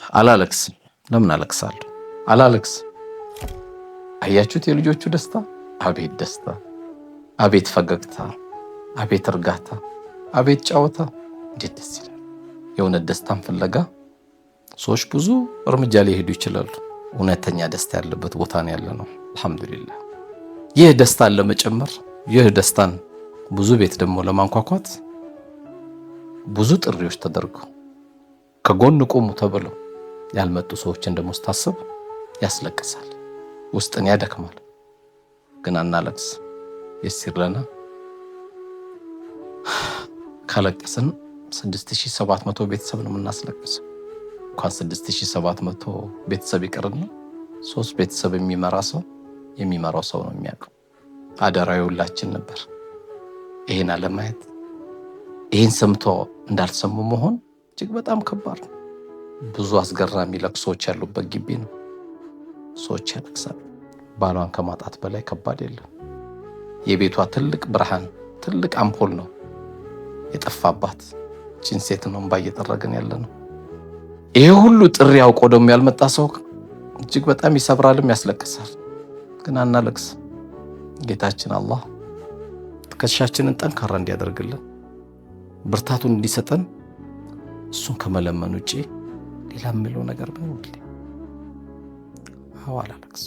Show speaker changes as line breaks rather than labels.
አላለቅስም። ለምን አለቅሳለሁ? አላለቅስም። አያችሁት የልጆቹ ደስታ? አቤት ደስታ፣ አቤት ፈገግታ፣ አቤት እርጋታ፣ አቤት ጨዋታ! እንዴት ደስ ይላል! የእውነት ደስታን ፍለጋ ሰዎች ብዙ እርምጃ ሊሄዱ ይችላሉ። እውነተኛ ደስታ ያለበት ቦታ ነው ያለነው። አልሐምዱሊላህ። ይህ ደስታን ለመጨመር ይህ ደስታን ብዙ ቤት ደግሞ ለማንኳኳት ብዙ ጥሪዎች ተደርገው ከጎን ቆሙ ተብለው ያልመጡ ሰዎችን ደግሞ ስታስብ ያስለቅሳል፣ ውስጥን ያደክማል። ግን አናለቅስ። የሲር ለና ካለቀስን 6700 ቤተሰብ ነው የምናስለቅሰው። እንኳን 6700 ቤተሰብ ይቅርና 3 ቤተሰብ የሚመራው ሰው ነው የሚያውቀው። አደራዊ ሁላችን ነበር። ይሄን አለማየት፣ ይሄን ሰምቶ እንዳልሰሙ መሆን እጅግ በጣም ከባድ ነው። ብዙ አስገራሚ ለቅሶች ያሉበት ግቢ ነው። ሰዎች ያለቅሳሉ። ባሏን ከማጣት በላይ ከባድ የለም። የቤቷ ትልቅ ብርሃን፣ ትልቅ አምፖል ነው የጠፋባት። ችን ሴት ነው እንባ እየጠረግን ያለ ነው። ይሄ ሁሉ ጥሪ አውቆ ደግሞ ያልመጣ ሰው እጅግ በጣም ይሰብራልም ያስለቅሳል። ግን አናለቅስ። ጌታችን አላህ ትከሻችንን ጠንካራ እንዲያደርግልን ብርታቱን እንዲሰጠን እሱን ከመለመን ውጪ ሌላ የምለው ነገር ነው። አላለቅስ።